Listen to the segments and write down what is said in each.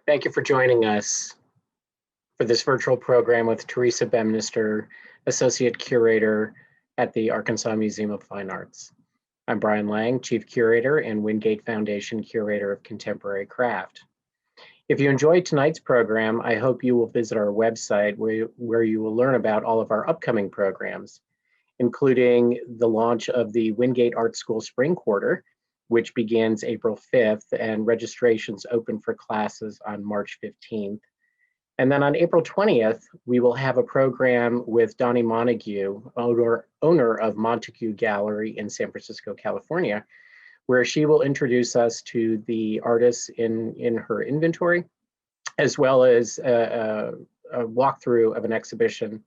Thank you for joining us for this virtual program with Theresa Bembnister, Associate Curator at the Arkansas Museum of Fine Arts. I'm Brian Lang, Chief Curator and Wingate Foundation Curator of Contemporary Craft. If you enjoyed tonight's program, I hope you will visit our website where you will learn about all of our upcoming programs, including the launch of the Wingate Art School Spring Quarter, which begins April 5th, and registrations open for classes on March 15th. And then on April 20th, we will have a program with Donnie Montague, owner of Montague Gallery in San Francisco, California, where she will introduce us to the artists in her inventory, as well as a walkthrough of an exhibition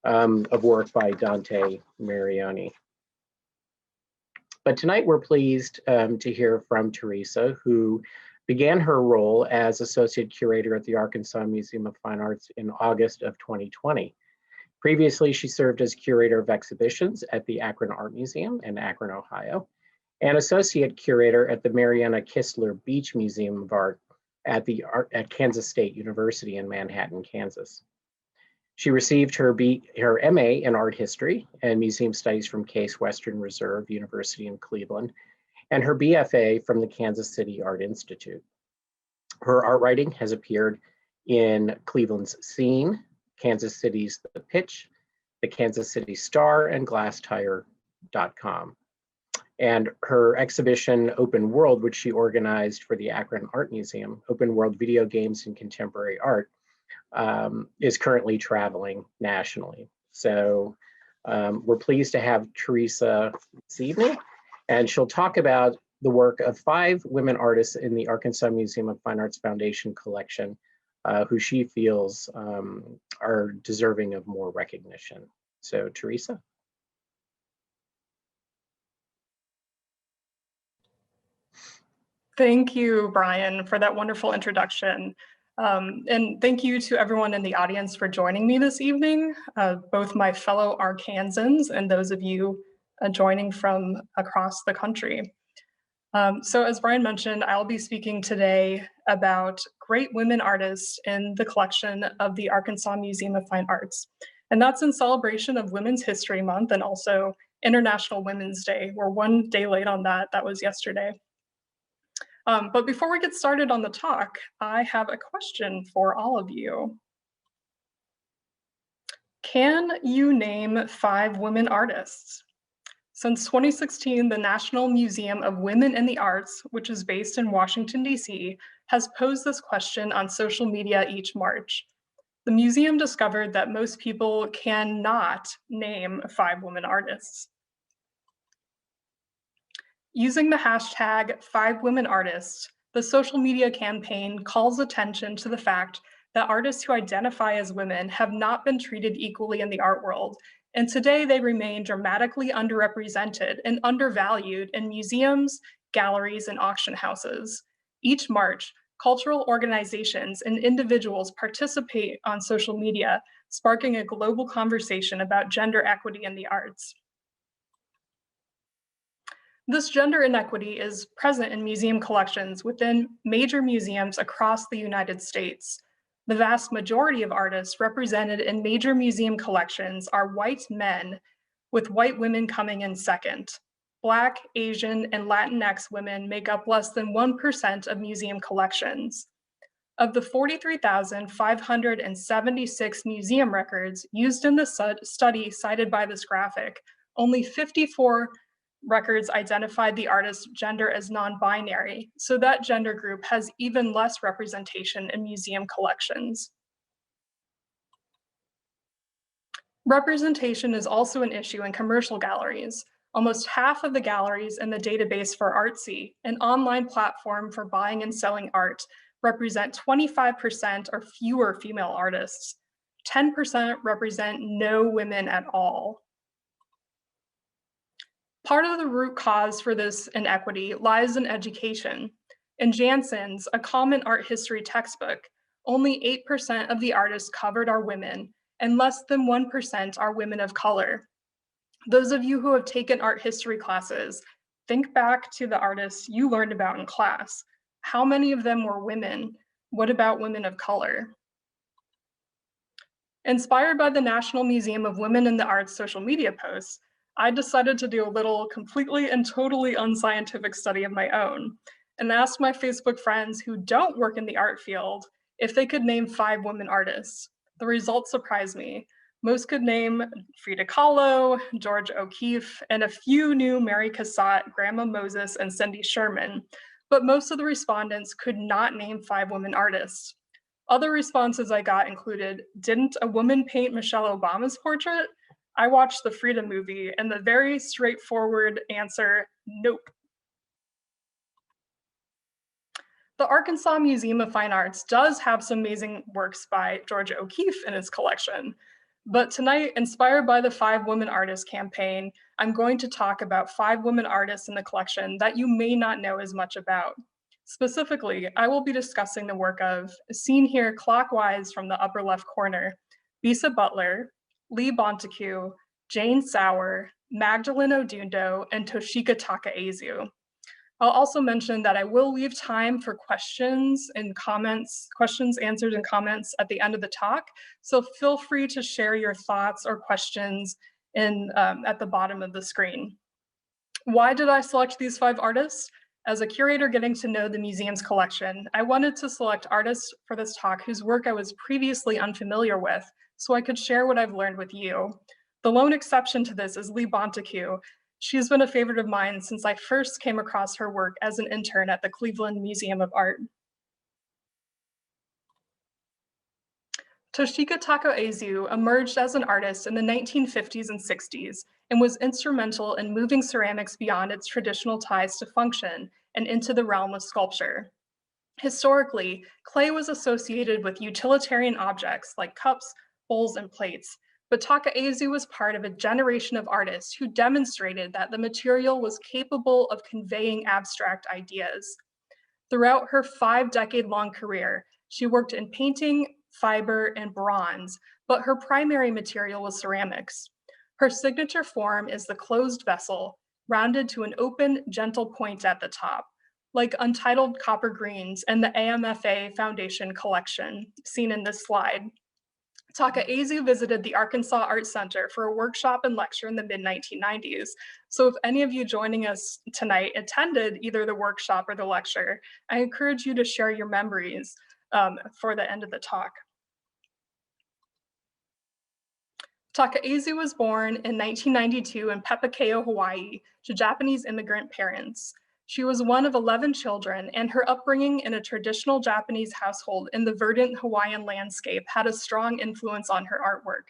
of work by Dante Marioni. But tonight we're pleased to hear from Theresa, who began her role as Associate Curator at the Arkansas Museum of Fine Arts in August of 2020. Previously, she served as Curator of Exhibitions at the Akron Art Museum in Akron, Ohio, and Associate Curator at the Mariana Kistler Beach Museum of Art at Kansas State University in Manhattan, Kansas. She received her MA in Art History and Museum Studies from Case Western Reserve University in Cleveland, and her B.F.A. from the Kansas City Art Institute. Her art writing has appeared in Cleveland's Scene, Kansas City's The Pitch, the Kansas City Star, and GlassTire.com. And her exhibition, Open World, which she organized for the Akron Art Museum, Open World Video Games and Contemporary Art, is currently traveling nationally. So we're pleased to have Theresa this evening, and she'll talk about the work of 5 women artists in the Arkansas Museum of Fine Arts Foundation collection, who she feels are deserving of more recognition. So Theresa. Thank you, Brian, for that wonderful introduction. And thank you to everyone in the audience for joining me this evening, both my fellow Arkansans and those of you joining from across the country. So as Brian mentioned, I'll be speaking today about great women artists in the collection of the Arkansas Museum of Fine Arts. And that's in celebration of Women's History Month and also International Women's Day. We're one day late on that. That was yesterday. But before we get started on the talk, I have a question for all of you. Can you name 5 women artists? Since 2016, the National Museum of Women in the Arts, which is based in Washington, D.C., has posed this question on social media each March. The museum discovered that most people cannot name 5 women artists. Using the hashtag 5womenartists, the social media campaign calls attention to the fact that artists who identify as women have not been treated equally in the art world, and today they remain dramatically underrepresented and undervalued in museums, galleries, and auction houses. Each March, cultural organizations and individuals participate on social media, sparking a global conversation about gender equity in the arts. This gender inequity is present in museum collections within major museums across the United States. The vast majority of artists represented in major museum collections are white men, with white women coming in second. Black, Asian, and Latinx women make up less than 1% of museum collections. Of the 43,576 museum records used in the study cited by this graphic, only 54 records identified the artist's gender as non-binary, so that gender group has even less representation in museum collections. Representation is also an issue in commercial galleries. Almost half of the galleries in the database for Artsy, an online platform for buying and selling art, represent 25% or fewer female artists. 10% represent no women at all. Part of the root cause for this inequity lies in education. In Jansen's, a common art history textbook, only 8% of the artists covered are women, and less than 1% are women of color. Those of you who have taken art history classes, think back to the artists you learned about in class. How many of them were women? What about women of color? Inspired by the National Museum of Women in the Arts social media posts, I decided to do a little completely and totally unscientific study of my own and asked my Facebook friends who don't work in the art field if they could name 5 women artists. The results surprised me. Most could name Frida Kahlo, George O'Keeffe, and a few knew Mary Cassatt, Grandma Moses, and Cindy Sherman, but most of the respondents could not name 5 women artists. Other responses I got included, didn't a woman paint Michelle Obama's portrait? I watched the Frida movie, and the very straightforward answer, nope. The Arkansas Museum of Fine Arts does have some amazing works by Georgia O'Keeffe in its collection. But tonight, inspired by the 5 Women Artists campaign, I'm going to talk about 5 women artists in the collection that you may not know as much about. Specifically, I will be discussing the work of, seen here clockwise from the upper left corner, Bisa Butler, Lee Bontaku, Jane Sauer, Magdalene Odundo, and Toshika Tako-Ezu. I'll also mention that I will leave time for questions, answers, and comments at the end of the talk. So feel free to share your thoughts or questions at the bottom of the screen. Why did I select these 5 artists? As a curator getting to know the museum's collection, I wanted to select artists for this talk whose work I was previously unfamiliar with, so I could share what I've learned with you. The lone exception to this is Lee Bontaku. She's been a favorite of mine since I first came across her work as an intern at the Cleveland Museum of Art. Toshika Tako-Ezu emerged as an artist in the 1950s and 60s and was instrumental in moving ceramics beyond its traditional ties to function and into the realm of sculpture. Historically, clay was associated with utilitarian objects like cups, bowls, and plates, but Takaezu was part of a generation of artists who demonstrated that the material was capable of conveying abstract ideas. Throughout her 5-decade-long career, she worked in painting, fiber, and bronze, but her primary material was ceramics. Her signature form is the closed vessel, rounded to an open, gentle point at the top, like Untitled Copper Greens and the AMFA Foundation collection, seen in this slide. Takaezu visited the Arkansas Art Center for a workshop and lecture in the mid-1990s. So if any of you joining us tonight attended either the workshop or the lecture, I encourage you to share your memories for the end of the talk. Takaezu was born in 1992 in Pepakeo, Hawaii, to Japanese immigrant parents. She was one of 11 children, and her upbringing in a traditional Japanese household in the verdant Hawaiian landscape had a strong influence on her artwork.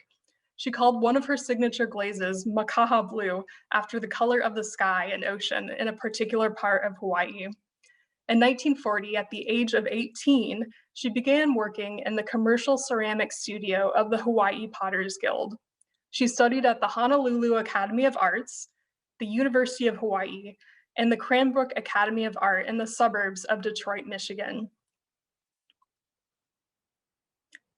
She called one of her signature glazes Makaha Blue after the color of the sky and ocean in a particular part of Hawaii. In 1940, at the age of 18, she began working in the commercial ceramic studio of the Hawaii Potters Guild. She studied at the Honolulu Academy of Arts, the University of Hawaii, and the Cranbrook Academy of Art in the suburbs of Detroit, Michigan.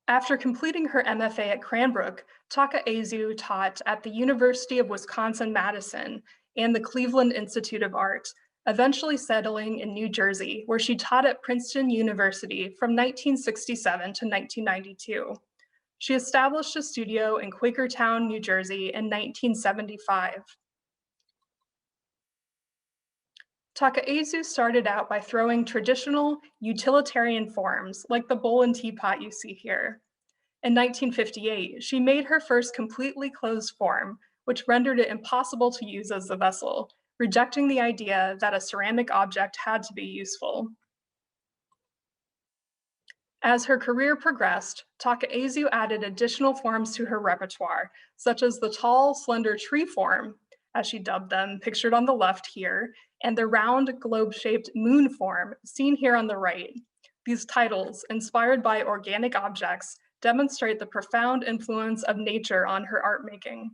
After completing her MFA at Cranbrook, Takaezu taught at the University of Wisconsin-Madison and the Cleveland Institute of Art, eventually settling in New Jersey, where she taught at Princeton University from 1967 to 1992. She established a studio in Quakertown, New Jersey in 1975. Takaezu started out by throwing traditional utilitarian forms like the bowl and teapot you see here. In 1958, she made her first completely closed form, which rendered it impossible to use as a vessel, rejecting the idea that a ceramic object had to be useful. As her career progressed, Takaezu added additional forms to her repertoire, such as the tall, slender tree form, as she dubbed them, pictured on the left here, and the round, globe-shaped moon form, seen here on the right. These titles, inspired by organic objects, demonstrate the profound influence of nature on her art making.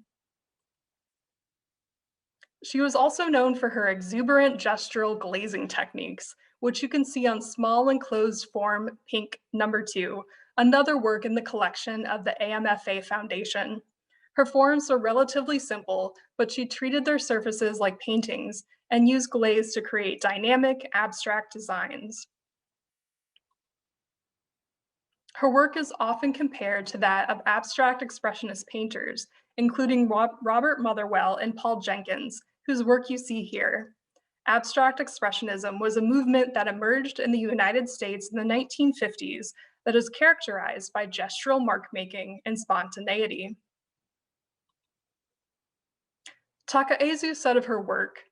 She was also known for her exuberant gestural glazing techniques, which you can see on small enclosed form pink number 2, another work in the collection of the AMFA Foundation. Her forms were relatively simple, but she treated their surfaces like paintings and used glaze to create dynamic, abstract designs. Her work is often compared to that of abstract expressionist painters, including Robert Motherwell and Paul Jenkins, whose work you see here. Abstract expressionism was a movement that emerged in the United States in the 1950s that is characterized by gestural mark-making and spontaneity. Takaezu said of her work,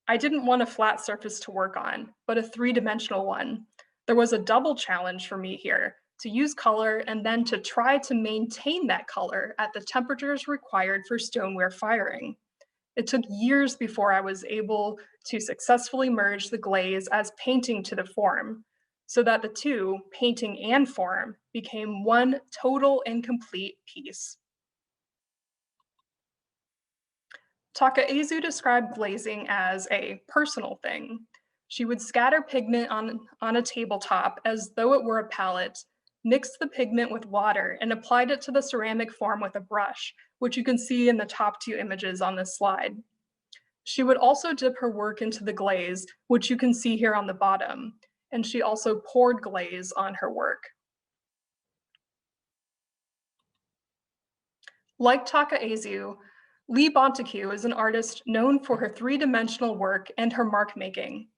"I didn't want a flat surface to work on, but a three-dimensional one. There was a double challenge for me here, to use color and then to try to maintain that color at the temperatures required for stoneware firing. It took years before I was able to successfully merge the glaze as painting to the form, so that the two, painting and form, became one total and complete piece." Takaezu described glazing as a personal thing. She would scatter pigment on a tabletop as though it were a palette, mixed the pigment with water, and applied it to the ceramic form with a brush, which you can see in the top two images on this slide. She would also dip her work into the glaze, which you can see here on the bottom, and she also poured glaze on her work. Like Takaezu, Lee Bontaku is an artist known for her three-dimensional work and her mark-making.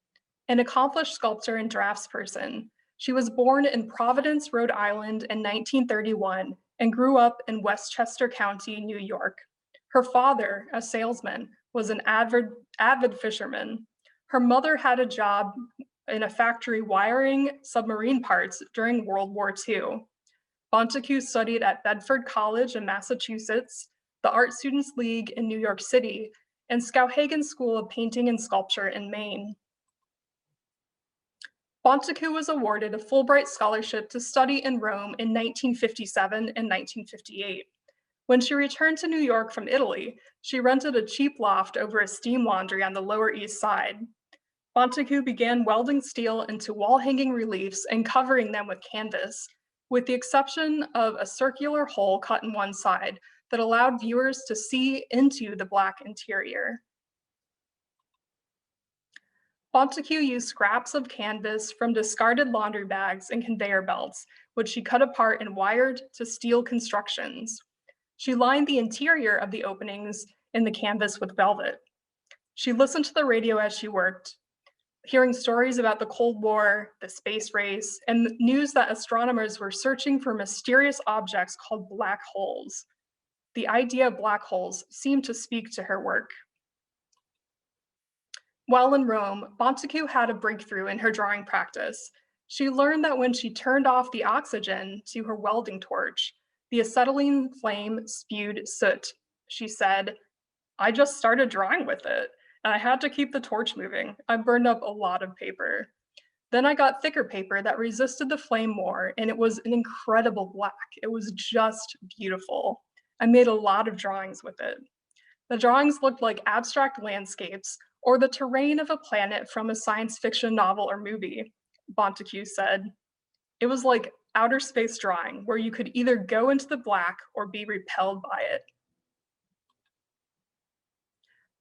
An accomplished sculptor and draftsperson, she was born in Providence, Rhode Island in 1931 and grew up in Westchester County, New York. Her father, a salesman, was an avid fisherman. Her mother had a job in a factory wiring submarine parts during World War II. Bontaku studied at Bedford College in Massachusetts, the Art Students League in New York City, and Skowhegan School of Painting and Sculpture in Maine. Bontaku was awarded a Fulbright scholarship to study in Rome in 1957 and 1958. When she returned to New York from Italy, she rented a cheap loft over a steam laundry on the Lower East Side. Bontaku began welding steel into wall-hanging reliefs and covering them with canvas, with the exception of a circular hole cut in one side that allowed viewers to see into the black interior. Bontaku used scraps of canvas from discarded laundry bags and conveyor belts, which she cut apart and wired to steel constructions. She lined the interior of the openings in the canvas with velvet. She listened to the radio as she worked, hearing stories about the Cold War, the space race, and the news that astronomers were searching for mysterious objects called black holes. The idea of black holes seemed to speak to her work. While in Rome, Bontaku had a breakthrough in her drawing practice. She learned that when she turned off the oxygen to her welding torch, the acetylene flame spewed soot. She said, "I just started drawing with it, and I had to keep the torch moving. I burned up a lot of paper. Then I got thicker paper that resisted the flame more, and it was an incredible black. It was just beautiful. I made a lot of drawings with it. The drawings looked like abstract landscapes or the terrain of a planet from a science fiction novel or movie," Bontaku said. "It was like outer space drawing, where you could either go into the black or be repelled by it."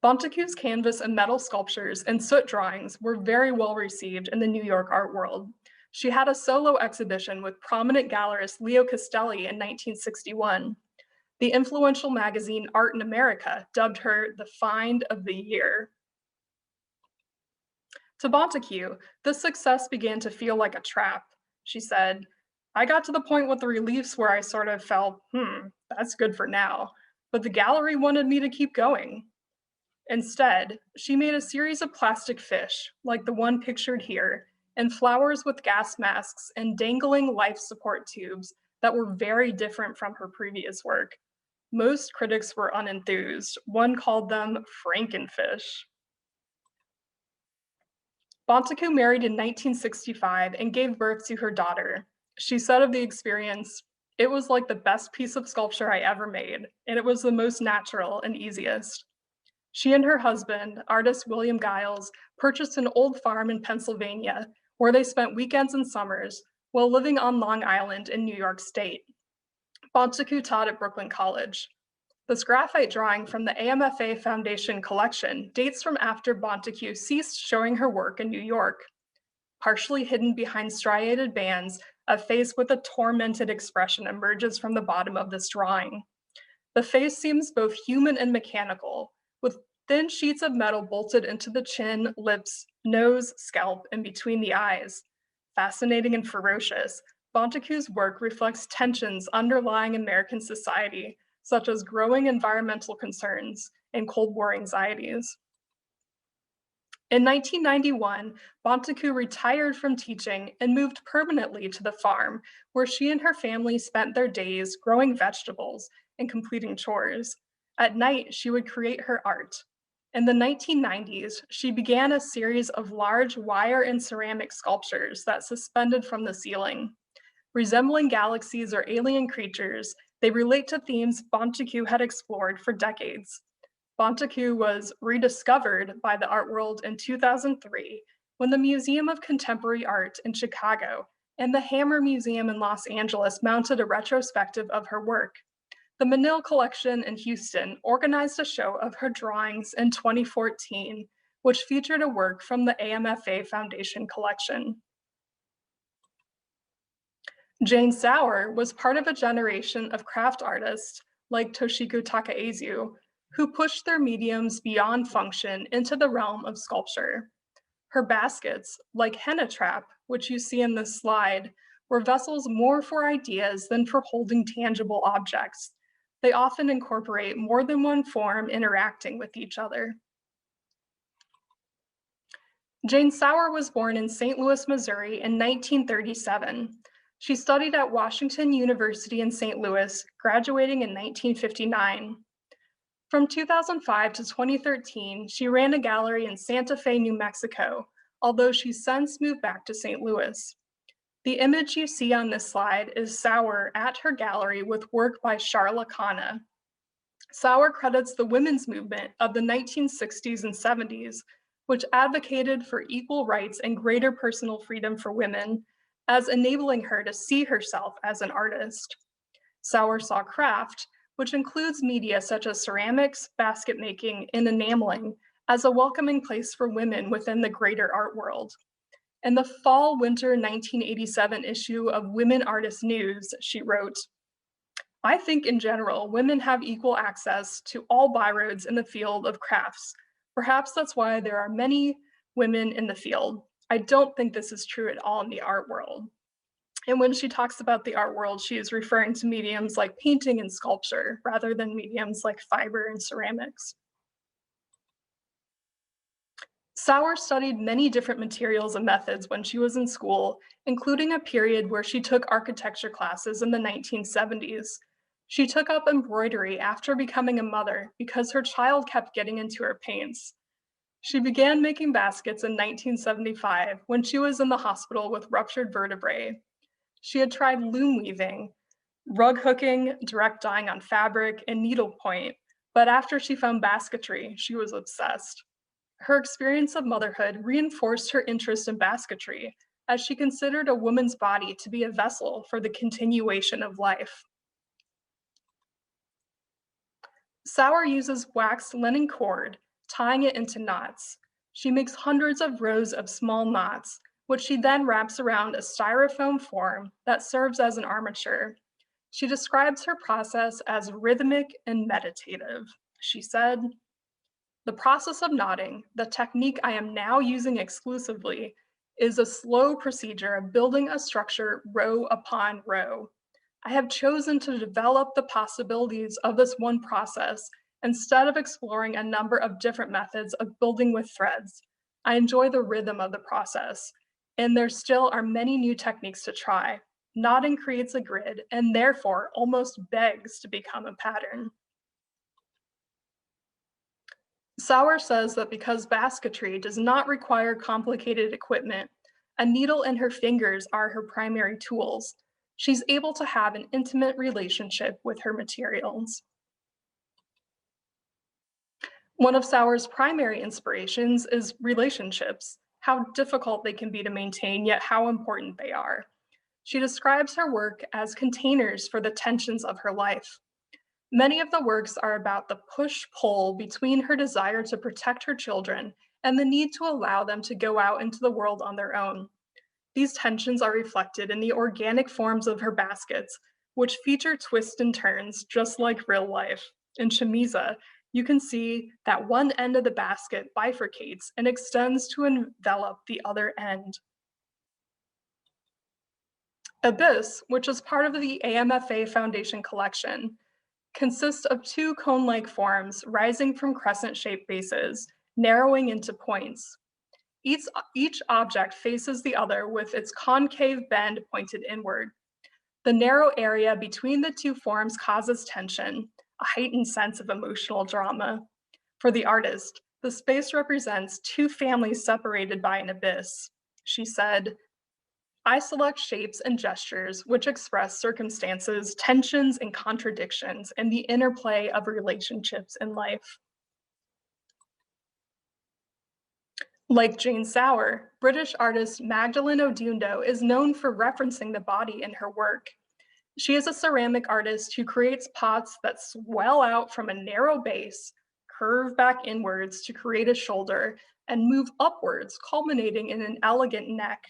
Bontaku's canvas and metal sculptures and soot drawings were very well received in the New York art world. She had a solo exhibition with prominent gallerist Leo Castelli in 1961. The influential magazine Art in America dubbed her the find of the year. To Bontaku, this success began to feel like a trap. She said, "I got to the point with the reliefs where I sort of felt, that's good for now, but the gallery wanted me to keep going." Instead, she made a series of plastic fish, like the one pictured here, and flowers with gas masks and dangling life support tubes that were very different from her previous work. Most critics were unenthused. One called them Frankenfish. Bontaku married in 1965 and gave birth to her daughter. She said of the experience, "It was like the best piece of sculpture I ever made, and it was the most natural and easiest." She and her husband, artist William Giles, purchased an old farm in Pennsylvania where they spent weekends and summers while living on Long Island in New York State. Bontaku taught at Brooklyn College. This graphite drawing from the AMFA Foundation collection dates from after Bontaku ceased showing her work in New York. Partially hidden behind striated bands, A face with a tormented expression emerges from the bottom of this drawing. The face seems both human and mechanical, with thin sheets of metal bolted into the chin, lips, nose, scalp, and between the eyes. Fascinating and ferocious, Bontaku's work reflects tensions underlying American society, such as growing environmental concerns and Cold War anxieties. In 1991, Bontaku retired from teaching and moved permanently to the farm, where she and her family spent their days growing vegetables and completing chores. At night, she would create her art. In the 1990s, she began a series of large wire and ceramic sculptures that suspended from the ceiling. Resembling galaxies or alien creatures, they relate to themes Bontaku had explored for decades. Bontaku was rediscovered by the art world in 2003 when the Museum of Contemporary Art in Chicago and the Hammer Museum in Los Angeles mounted a retrospective of her work. The Menil Collection in Houston organized a show of her drawings in 2014, which featured a work from the AMFA Foundation collection. Jane Sauer was part of a generation of craft artists like Toshika Tako-Ezu, who pushed their mediums beyond function into the realm of sculpture. Her baskets, like henna trap, which you see in this slide, were vessels more for ideas than for holding tangible objects. They often incorporate more than one form interacting with each other. Jane Sauer was born in St. Louis, Missouri in 1937. She studied at Washington University in St. Louis, graduating in 1959. From 2005 to 2013, she ran a gallery in Santa Fe, New Mexico, although she's since moved back to St. Louis. The image you see on this slide is Sauer at her gallery with work by Sharla Khanna. Sauer credits the women's movement of the 1960s and 70s, which advocated for equal rights and greater personal freedom for women, as enabling her to see herself as an artist. Sauer saw craft, which includes media such as ceramics, basket making, and enameling, as a welcoming place for women within the greater art world. In the fall-winter 1987 issue of Women Artist News, she wrote, "I think in general, women have equal access to all byroads in the field of crafts. Perhaps that's why there are many women in the field. I don't think this is true at all in the art world." And when she talks about the art world, she is referring to mediums like painting and sculpture, rather than mediums like fiber and ceramics. Sauer studied many different materials and methods when she was in school, including a period where she took architecture classes in the 1970s. She took up embroidery after becoming a mother because her child kept getting into her paints. She began making baskets in 1975 when she was in the hospital with ruptured vertebrae. She had tried loom weaving, rug hooking, direct dyeing on fabric, and needlepoint, but after she found basketry, she was obsessed. Her experience of motherhood reinforced her interest in basketry, as she considered a woman's body to be a vessel for the continuation of life. Sauer uses waxed linen cord, tying it into knots. She makes hundreds of rows of small knots, which she then wraps around a styrofoam form that serves as an armature. She describes her process as rhythmic and meditative. She said, "The process of knotting, the technique I am now using exclusively, is a slow procedure of building a structure row upon row. I have chosen to develop the possibilities of this one process instead of exploring a number of different methods of building with threads. I enjoy the rhythm of the process, and there still are many new techniques to try. Knotting creates a grid and therefore almost begs to become a pattern." Sauer says that because basketry does not require complicated equipment, a needle and her fingers are her primary tools. She's able to have an intimate relationship with her materials. One of Sauer's primary inspirations is relationships, how difficult they can be to maintain, yet how important they are. She describes her work as containers for the tensions of her life. Many of the works are about the push-pull between her desire to protect her children and the need to allow them to go out into the world on their own. These tensions are reflected in the organic forms of her baskets, which feature twists and turns just like real life. In Chamiza, you can see that one end of the basket bifurcates and extends to envelop the other end. Abyss, which is part of the AMFA Foundation collection, consists of two cone-like forms rising from crescent-shaped bases, narrowing into points. Each object faces the other with its concave bend pointed inward. The narrow area between the two forms causes tension, a heightened sense of emotional drama. For the artist, the space represents two families separated by an abyss. She said, "I select shapes and gestures which express circumstances, tensions, and contradictions, and the interplay of relationships in life." Like Jane Sauer, British artist Magdalene Odundo is known for referencing the body in her work. She is a ceramic artist who creates pots that swell out from a narrow base, curve back inwards to create a shoulder, and move upwards, culminating in an elegant neck.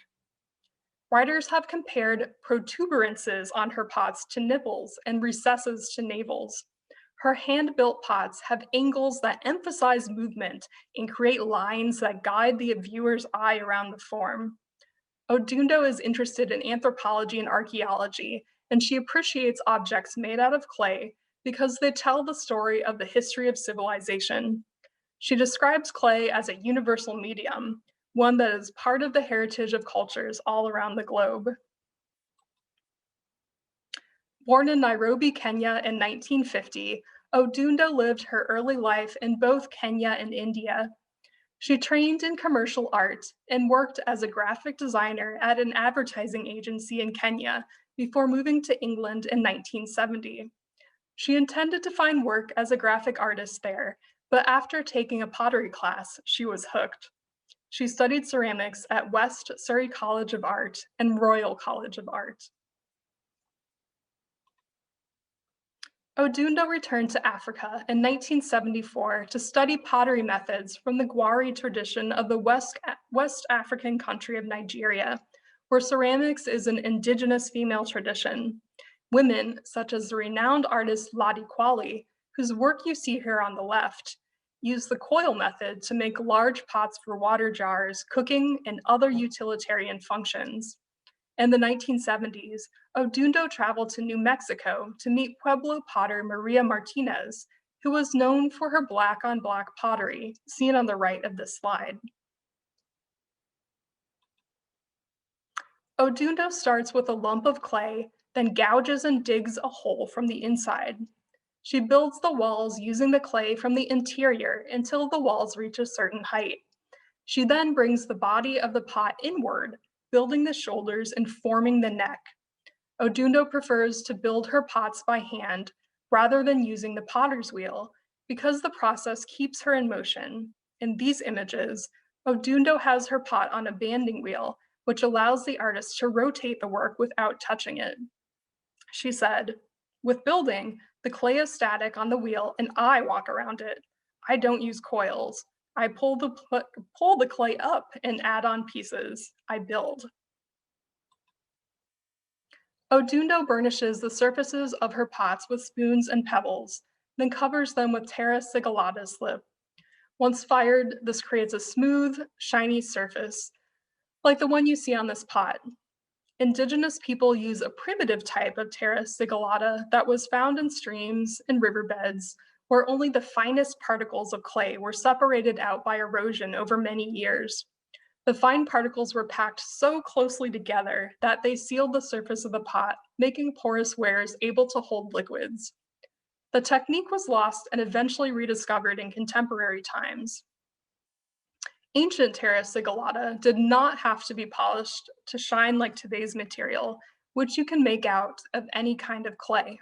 Writers have compared protuberances on her pots to nipples and recesses to navels. Her hand-built pots have angles that emphasize movement and create lines that guide the viewer's eye around the form. Odundo is interested in anthropology and archaeology, and she appreciates objects made out of clay because they tell the story of the history of civilization. She describes clay as a universal medium, one that is part of the heritage of cultures all around the globe. Born in Nairobi, Kenya in 1950, Odundo lived her early life in both Kenya and India. She trained in commercial art and worked as a graphic designer at an advertising agency in Kenya before moving to England in 1970. She intended to find work as a graphic artist there, but after taking a pottery class, she was hooked. She studied ceramics at West Surrey College of Art and Royal College of Art. Odundo returned to Africa in 1974 to study pottery methods from the Gwari tradition of the West African country of Nigeria, where ceramics is an indigenous female tradition. Women, such as the renowned artist Ladi Quali, whose work you see here on the left, use the coil method to make large pots for water jars, cooking, and other utilitarian functions. In the 1970s, Odundo traveled to New Mexico to meet Pueblo potter Maria Martinez, who was known for her black-on-black pottery, seen on the right of this slide. Odundo starts with a lump of clay, then gouges and digs a hole from the inside. She builds the walls using the clay from the interior until the walls reach a certain height. She then brings the body of the pot inward, building the shoulders and forming the neck. Odundo prefers to build her pots by hand rather than using the potter's wheel because the process keeps her in motion. In these images, Odundo has her pot on a banding wheel, which allows the artist to rotate the work without touching it. She said, "With building, the clay is static on the wheel and I walk around it. I don't use coils. I pull the clay up and add on pieces. I build." Odundo burnishes the surfaces of her pots with spoons and pebbles, then covers them with terra sigillata slip. Once fired, this creates a smooth, shiny surface, like the one you see on this pot. Indigenous people use a primitive type of terra sigillata that was found in streams and riverbeds, where only the finest particles of clay were separated out by erosion over many years. The fine particles were packed so closely together that they sealed the surface of the pot, making porous wares able to hold liquids. The technique was lost and eventually rediscovered in contemporary times. Ancient terra sigillata did not have to be polished to shine like today's material, which you can make out of any kind of clay.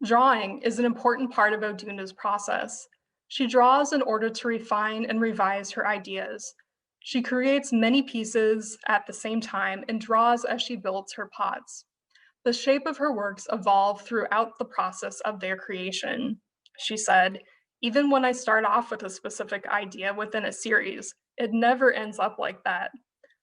Drawing is an important part of Odundo's process. She draws in order to refine and revise her ideas. She creates many pieces at the same time and draws as she builds her pots. The shape of her works evolve throughout the process of their creation. She said, Even when I start off with a specific idea within a series, it never ends up like that.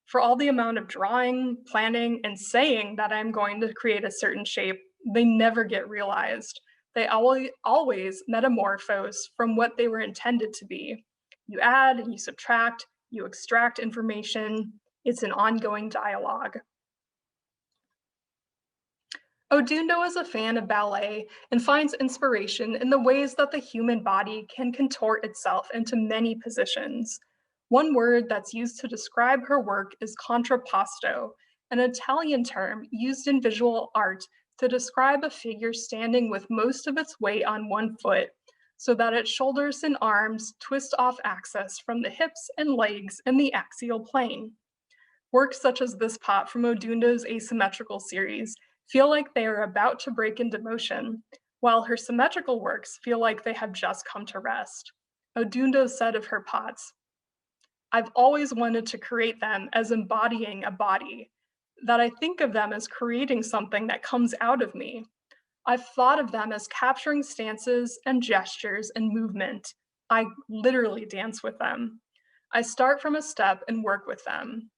For all the amount of drawing, planning, and saying that I'm going to create a certain shape, they never get realized. They always metamorphose from what they were intended to be. You add, you subtract, you extract information. It's an ongoing dialogue. Odundo is a fan of ballet and finds inspiration in the ways that the human body can contort itself into many positions. One word that's used to describe her work is contrapposto, an Italian term used in visual art to describe a figure standing with most of its weight on one foot, so that its shoulders and arms twist off axis from the hips and legs in the axial plane. Works such as this pot from Odundo's asymmetrical series feel like they are about to break into motion, while her symmetrical works feel like they have just come to rest. Odundo said of her pots, "I've always wanted to create them as embodying a body, that I think of them as creating something that comes out of me. I've thought of them as capturing stances and gestures and movement. I literally dance with them. I start from a step and work with them."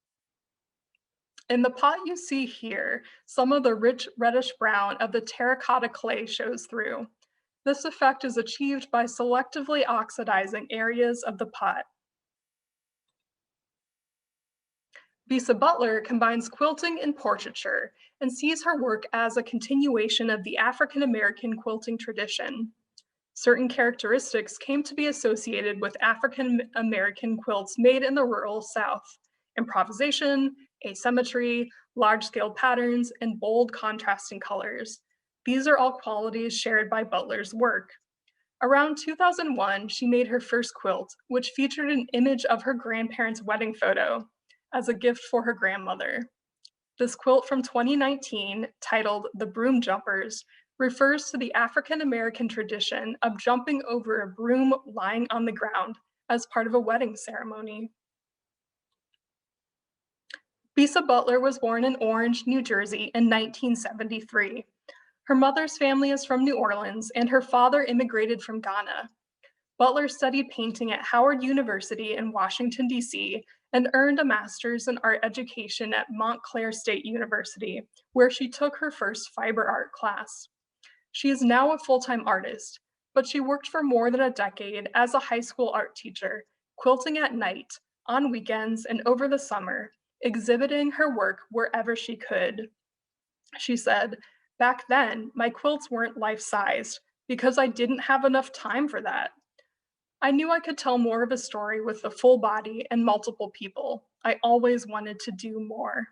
In the pot you see here, some of the rich reddish brown of the terracotta clay shows through. This effect is achieved by selectively oxidizing areas of the pot. Bisa Butler combines quilting and portraiture and sees her work as a continuation of the African American quilting tradition. Certain characteristics came to be associated with African American quilts made in the rural South: improvisation, asymmetry, large-scale patterns, and bold contrasting colors. These are all qualities shared by Butler's work. Around 2001, she made her first quilt, which featured an image of her grandparents' wedding photo as a gift for her grandmother. This quilt from 2019, titled "The Broom Jumpers," refers to the African American tradition of jumping over a broom lying on the ground as part of a wedding ceremony. Bisa Butler was born in Orange, New Jersey in 1973. Her mother's family is from New Orleans and her father immigrated from Ghana. Butler studied painting at Howard University in Washington, D.C., and earned a master's in art education at Montclair State University, where she took her first fiber art class. She is now a full-time artist, but she worked for more than a decade as a high school art teacher, quilting at night, on weekends, and over the summer, exhibiting her work wherever she could. She said, "Back then, my quilts weren't life-sized because I didn't have enough time for that. I knew I could tell more of a story with the full body and multiple people. I always wanted to do more."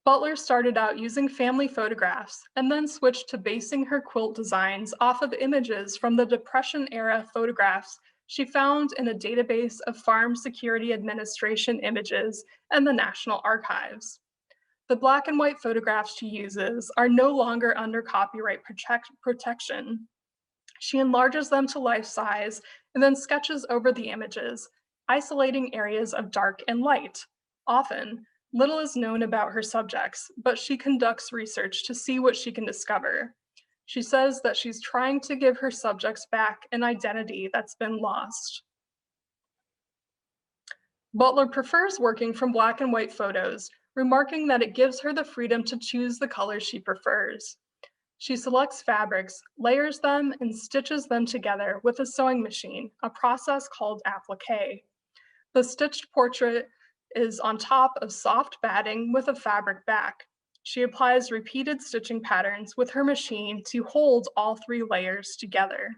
Butler started out using family photographs and then switched to basing her quilt designs off of images from the Depression-era photographs she found in a database of Farm Security Administration images and the National Archives. The black and white photographs she uses are no longer under copyright protection. She enlarges them to life size and then sketches over the images, isolating areas of dark and light. Often, little is known about her subjects, but she conducts research to see what she can discover. She says that she's trying to give her subjects back an identity that's been lost. Butler prefers working from black and white photos, remarking that it gives her the freedom to choose the colors she prefers. She selects fabrics, layers them, and stitches them together with a sewing machine, a process called applique. The stitched portrait is on top of soft batting with a fabric back. She applies repeated stitching patterns with her machine to hold all three layers together.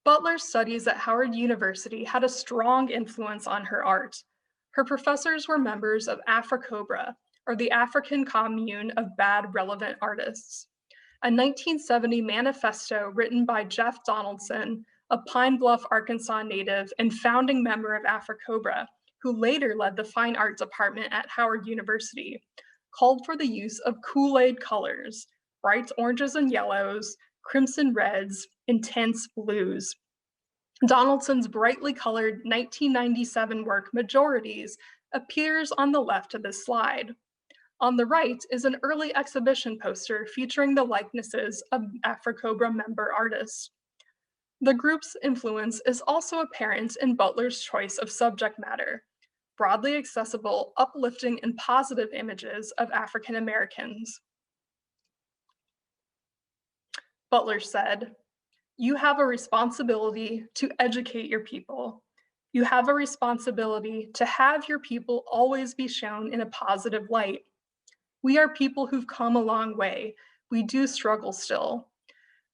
Butler's studies at Howard University had a strong influence on her art. Her professors were members of AFRICOBRA, or the African Commune of Bad Relevant Artists, a 1970 manifesto written by Jeff Donaldson, a Pine Bluff, Arkansas native and founding member of AFRICOBRA, who later led the fine art department at Howard University, called for the use of Kool-Aid colors, bright oranges and yellows, crimson reds, intense blues. Donaldson's brightly colored 1997 work, Majorities, appears on the left of this slide. On the right is an early exhibition poster featuring the likenesses of Afrocobra member artists. The group's influence is also apparent in Butler's choice of subject matter, broadly accessible, uplifting, and positive images of African Americans. Butler said, "You have a responsibility to educate your people. You have a responsibility to have your people always be shown in a positive light. We are people who've come a long way. We do struggle still.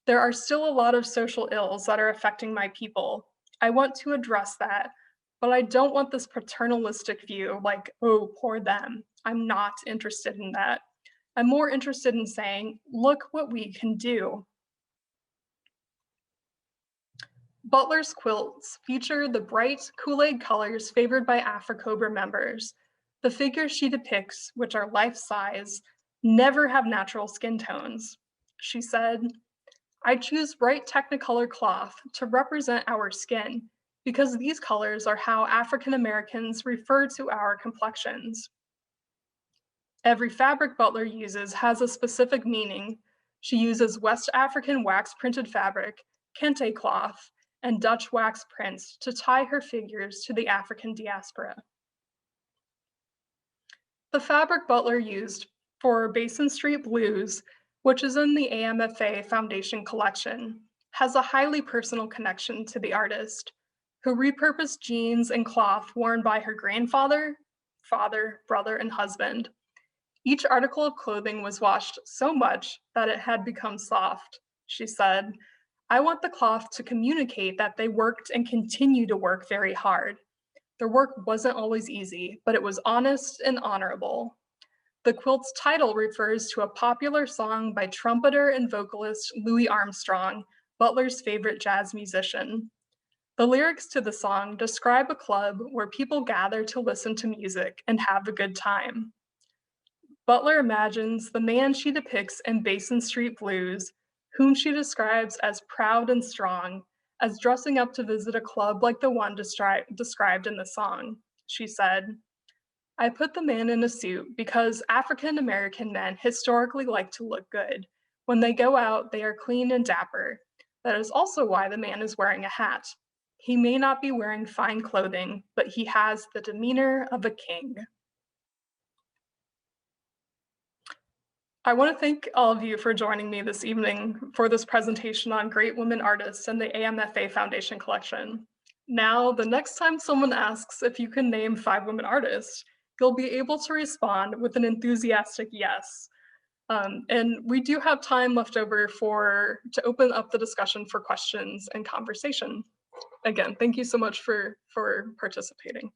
There are still a lot of social ills that are affecting my people. I want to address that, but I don't want this paternalistic view like, oh, poor them. I'm not interested in that. I'm more interested in saying, look what we can do." Butler's quilts feature the bright Kool-Aid colors favored by Afrocobra members. The figures she depicts, which are life-size, never have natural skin tones. She said, "I choose bright Technicolor cloth to represent our skin because these colors are how African Americans refer to our complexions." Every fabric Butler uses has a specific meaning. She uses West African wax printed fabric, kente cloth, and Dutch wax prints to tie her figures to the African diaspora. The fabric Butler used for Basin Street Blues, which is in the AMFA Foundation collection, has a highly personal connection to the artist, who repurposed jeans and cloth worn by her grandfather, father, brother, and husband. Each article of clothing was washed so much that it had become soft. She said, "I want the cloth to communicate that they worked and continue to work very hard. Their work wasn't always easy, but it was honest and honorable." The quilt's title refers to a popular song by trumpeter and vocalist Louis Armstrong, Butler's favorite jazz musician. The lyrics to the song describe a club where people gather to listen to music and have a good time. Butler imagines the man she depicts in Basin Street Blues, whom she describes as proud and strong, as dressing up to visit a club like the one described in the song. She said, "I put the man in a suit because African American men historically like to look good. When they go out, they are clean and dapper. That is also why the man is wearing a hat. He may not be wearing fine clothing, but he has the demeanor of a king." I want to thank all of you for joining me this evening for this presentation on great women artists and the AMFA Foundation collection. Now, the next time someone asks if you can name 5 women artists, you'll be able to respond with an enthusiastic yes. And we do have time left over to open up the discussion for questions and conversation. Again, thank you so much for participating.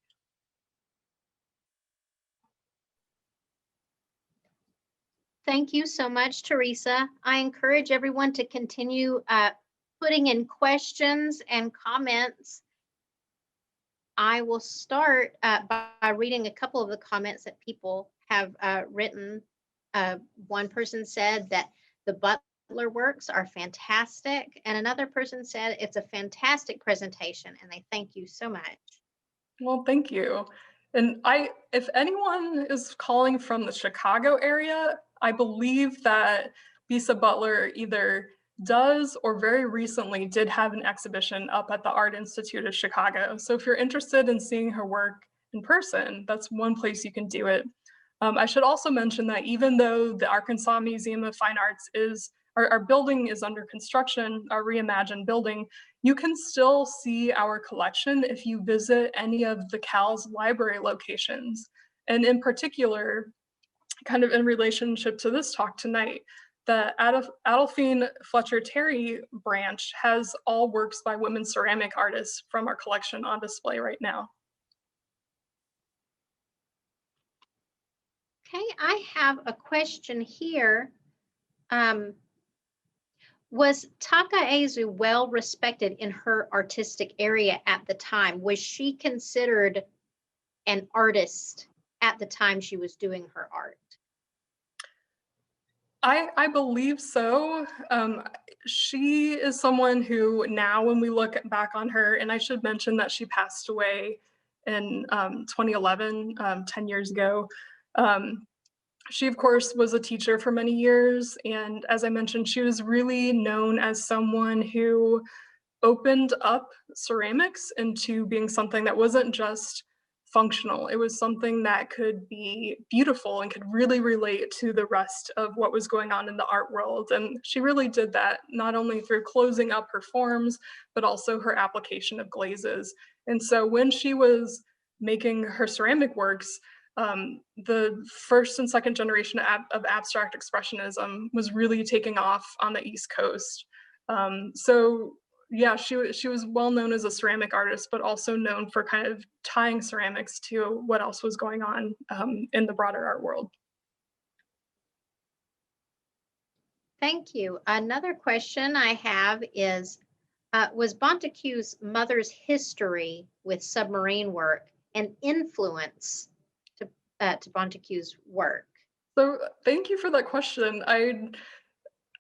Thank you so much, Theresa. I encourage everyone to continue putting in questions and comments. I will start by reading a couple of the comments that people have written. One person said that the Butler works are fantastic, and another person said it's a fantastic presentation, and they thank you so much. Well, thank you. And if anyone is calling from the Chicago area, I believe that Bisa Butler either does or very recently did have an exhibition up at the Art Institute of Chicago. So if you're interested in seeing her work in person, that's one place you can do it. I should also mention that even though the Arkansas Museum of Fine Arts our building is under construction, our reimagined building, you can still see our collection if you visit any of the CAL's library locations. And in particular, kind of in relationship to this talk tonight, the Adolphine Fletcher Terry branch has all works by women ceramic artists from our collection on display right now. Okay, I have a question here. Was Takaezu well respected in her artistic area at the time? Was she considered an artist at the time she was doing her art? I believe so. She is someone who now, when we look back on her, and I should mention that she passed away in 2011, 10 years ago. She, of course, was a teacher for many years, and as I mentioned, she was really known as someone who opened up ceramics into being something that wasn't just functional. It was something that could be beautiful and could really relate to the rest of what was going on in the art world. And she really did that not only through closing up her forms, but also her application of glazes. And so when she was making her ceramic works, the first and second generation of abstract expressionism was really taking off on the East Coast. So yeah, she was well known as a ceramic artist, but also known for kind of tying ceramics to what else was going on in the broader art world. Thank you. Another question I have is, was Bontaku's mother's history with submarine work an influence to Bontaku's work? So thank you for that question.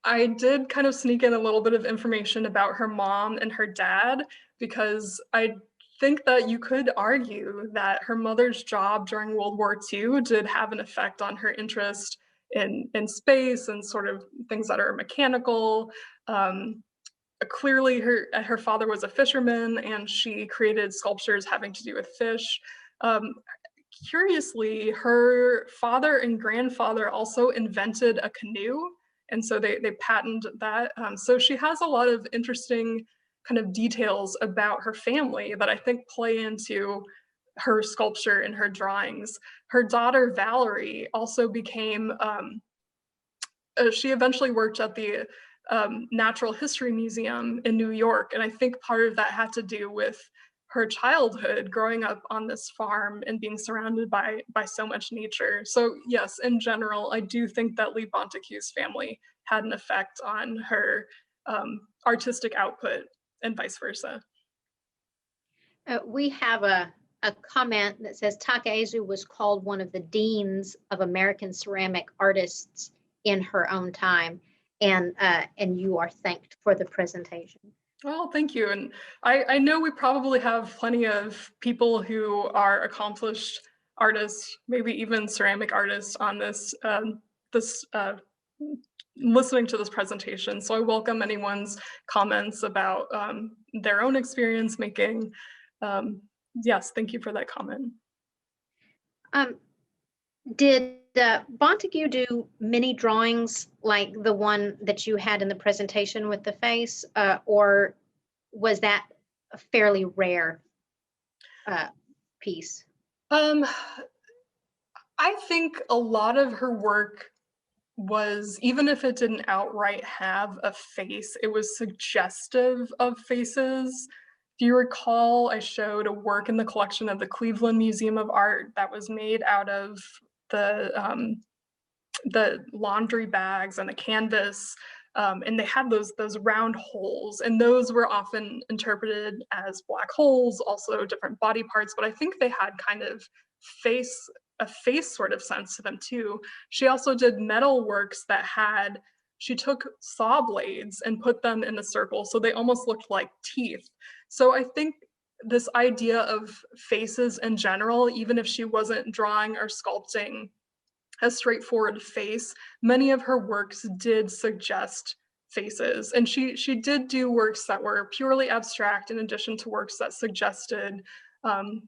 I did kind of sneak in a little bit of information about her mom and her dad, because I think that you could argue that her mother's job during World War II did have an effect on her interest in space and sort of things that are mechanical. Clearly her father was a fisherman, and she created sculptures having to do with fish. Curiously, her father and grandfather also invented a canoe, and so they patented that. So she has a lot of interesting kind of details about her family that I think play into her sculpture and her drawings. Her daughter Valerie also became, she eventually worked at the Natural History Museum in New York, and I think part of that had to do with her childhood growing up on this farm and being surrounded by so much nature. So yes, in general, I do think that Lee Bontaku's family had an effect on her artistic output and vice versa. We have a comment that says Takaezu was called one of the deans of American ceramic artists in her own time, and you are thanked for the presentation. Well, thank you. And I know we probably have plenty of people who are accomplished artists, maybe even ceramic artists on this, listening to this presentation. So I welcome anyone's comments about their own experience making. Yes, thank you for that comment. Did Bontaku do many drawings like the one that you had in the presentation with the face, or was that a fairly rare piece? I think a lot of her work was, even if it didn't outright have a face, it was suggestive of faces. If you recall, I showed a work in the collection of the Cleveland Museum of Art that was made out of the laundry bags and the canvas, and they had those round holes, and those were often interpreted as black holes, also different body parts, but I think they had kind of a face sort of sense to them too. She also did metal works that had, she took saw blades and put them in a circle, so they almost looked like teeth. So I think this idea of faces in general, even if she wasn't drawing or sculpting a straightforward face, many of her works did suggest faces. And she did do works that were purely abstract in addition to works that suggested the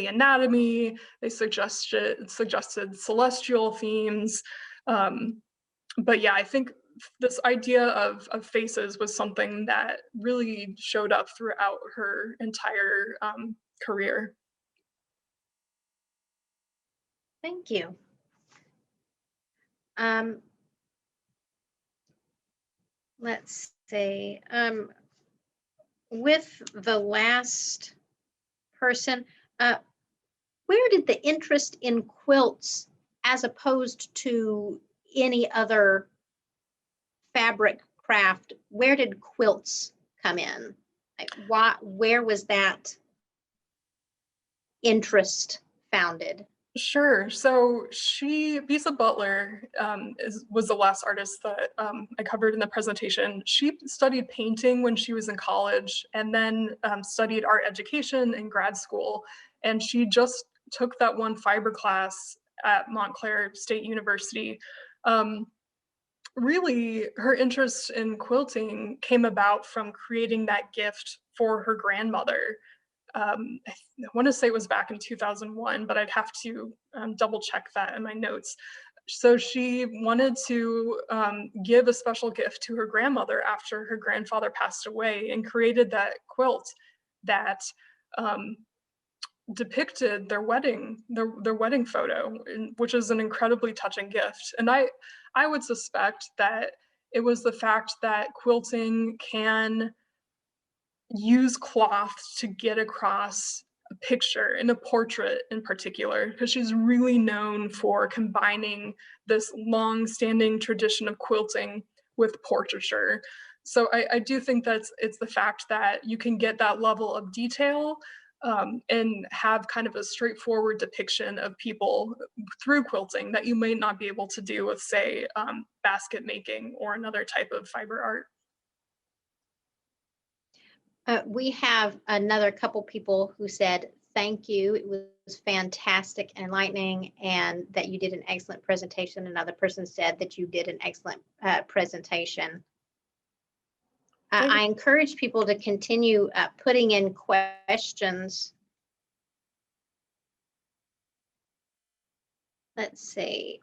anatomy. They suggested celestial themes. But yeah, I think this idea of faces was something that really showed up throughout her entire career. Thank you. Let's see. With the last person, where did the interest in quilts, as opposed to any other fabric craft, where did quilts come in? Like, where was that interest founded? Sure. So Bisa Butler was the last artist that I covered in the presentation. She studied painting when she was in college, and then studied art education in grad school. And she just took that one fiber class at Montclair State University. Really, her interest in quilting came about from creating that gift for her grandmother. I want to say it was back in 2001, but I'd have to double check that in my notes. So she wanted to give a special gift to her grandmother after her grandfather passed away, and created that quilt that depicted their wedding photo, which is an incredibly touching gift. And I would suspect that it was the fact that quilting can use cloth to get across a picture, and a portrait in particular, because she's really known for combining this long-standing tradition of quilting with portraiture. So I do think that it's the fact that you can get that level of detail and have kind of a straightforward depiction of people through quilting that you may not be able to do with, say, basket making or another type of fiber art. We have another couple people who said, thank you. It was fantastic and enlightening, and that you did an excellent presentation. Another person said that you did an excellent presentation. I encourage people to continue putting in questions. Let's see.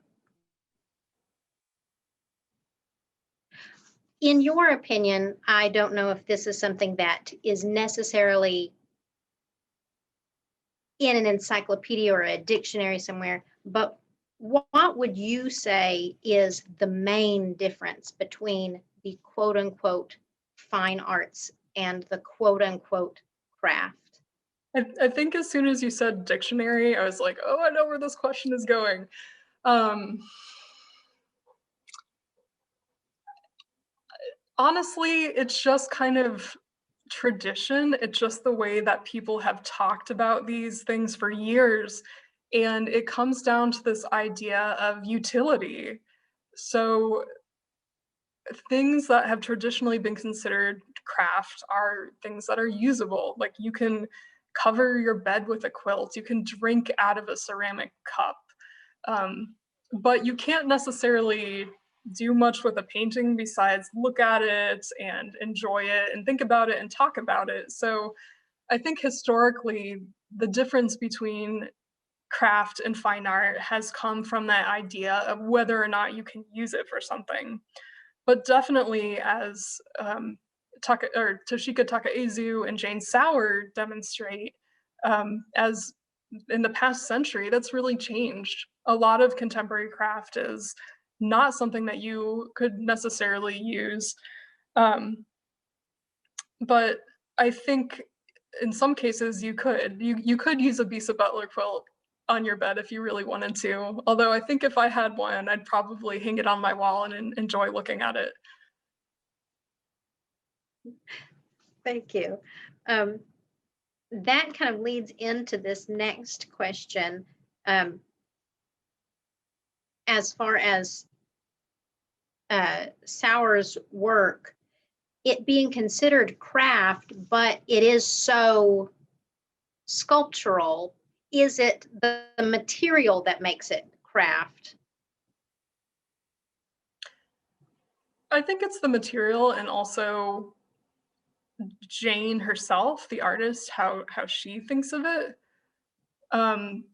In your opinion, I don't know if this is something that is necessarily in an encyclopedia or a dictionary somewhere, but what would you say is the main difference between the quote unquote fine arts and the quote unquote craft? I think as soon as you said dictionary, I was like, oh, I know where this question is going. Honestly, it's just kind of tradition. It's just the way that people have talked about these things for years. And it comes down to this idea of utility. So things that have traditionally been considered craft are things that are usable. Like, you can cover your bed with a quilt, you can drink out of a ceramic cup, but you can't necessarily do much with a painting besides look at it and enjoy it and think about it and talk about it. So I think historically, the difference between craft and fine art has come from that idea of whether or not you can use it for something. But definitely, as Toshika Tako-Ezu and Jane Sauer demonstrate, as in the past century, that's really changed. A lot of contemporary craft is not something that you could necessarily use. But I think in some cases you could. You could use a Bisa Butler quilt on your bed if you really wanted to. Although I think if I had one, I'd probably hang it on my wall and enjoy looking at it. Thank you. That kind of leads into this next question. As far as Sauer's work, it being considered craft, but it is so sculptural, is it the material that makes it craft? I think it's the material, and also Jane herself, the artist, how she thinks of it.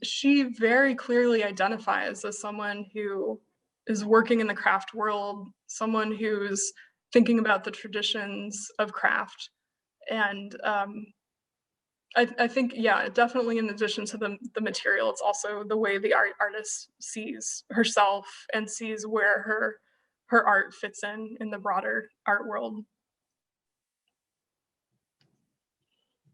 She very clearly identifies as someone who is working in the craft world, someone who's thinking about the traditions of craft. And I think, yeah, definitely in addition to the material, it's also the way the artist sees herself and sees where her art fits in the broader art world.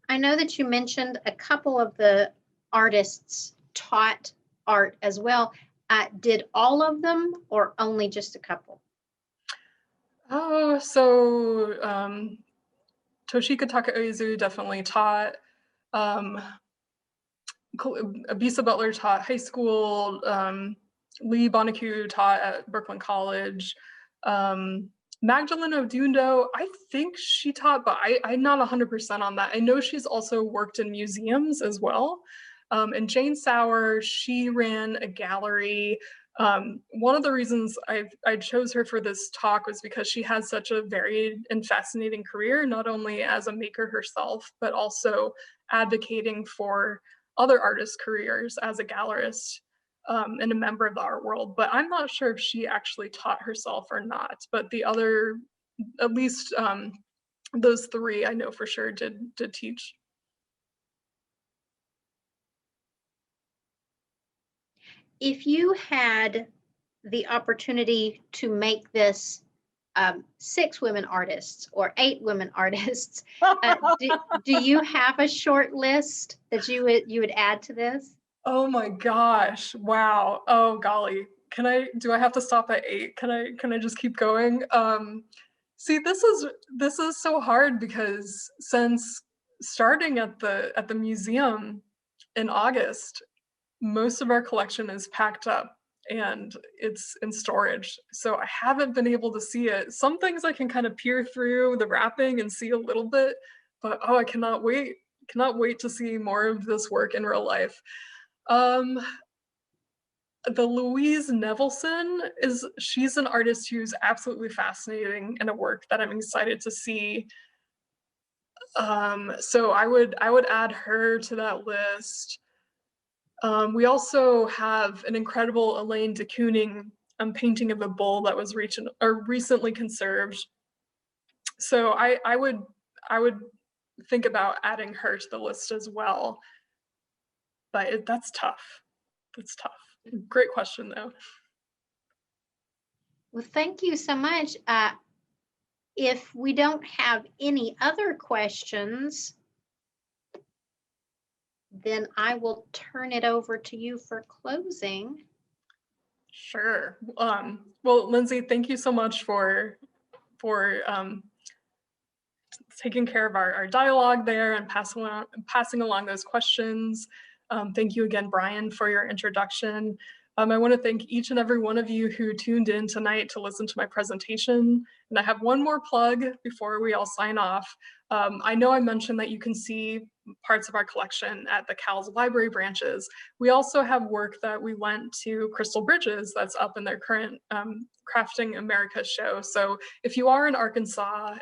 I know that you mentioned a couple of the artists taught art as well. Did all of them or only just a couple? Oh, so Toshika Tako-Ezu definitely taught. Bisa Butler taught high school. Lee Bontaku taught at Brooklyn College. Magdalene Odundo, I think she taught, but I'm not 100% on that. I know she's also worked in museums as well. And Jane Sauer, she ran a gallery. One of the reasons I chose her for this talk was because she has such a varied and fascinating career, not only as a maker herself, but also advocating for other artists' careers as a gallerist and a member of the art world. But I'm not sure if she actually taught herself or not, but the other, at least those three I know for sure did teach. If you had the opportunity to make this 6 women artists or 8 women artists, do you have a short list that you would add to this? Oh my gosh! Wow! Oh golly! Do I have to stop at 8? Can I just keep going? See, this is so hard because since starting at the museum in August, most of our collection is packed up and it's in storage. So I haven't been able to see it. Some things I can kind of peer through the wrapping and see a little bit, but oh, I cannot wait to see more of this work in real life. The Louise Nevilson she's an artist who's absolutely fascinating and a work that I'm excited to see. So I would add her to that list. We also have an incredible Elaine De Kooning painting of a bull that was recently conserved. So I would think about adding her to the list as well. But that's tough. That's tough. Great question though. Well, thank you so much. If we don't have any other questions, then I will turn it over to you for closing. Sure. Well, Lindsay, thank you so much for taking care of our dialogue there and passing along those questions. Thank you again, Brian, for your introduction. I want to thank each and every one of you who tuned in tonight to listen to my presentation. And I have one more plug before we all sign off. I know I mentioned that you can see parts of our collection at the CAL's library branches. We also have work that we lent to Crystal Bridges that's up in their current Crafting America show. So if you are in Arkansas,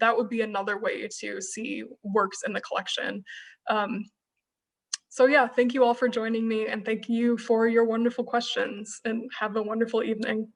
that would be another way to see works in the collection. So yeah, thank you all for joining me and thank you for your wonderful questions and have a wonderful evening.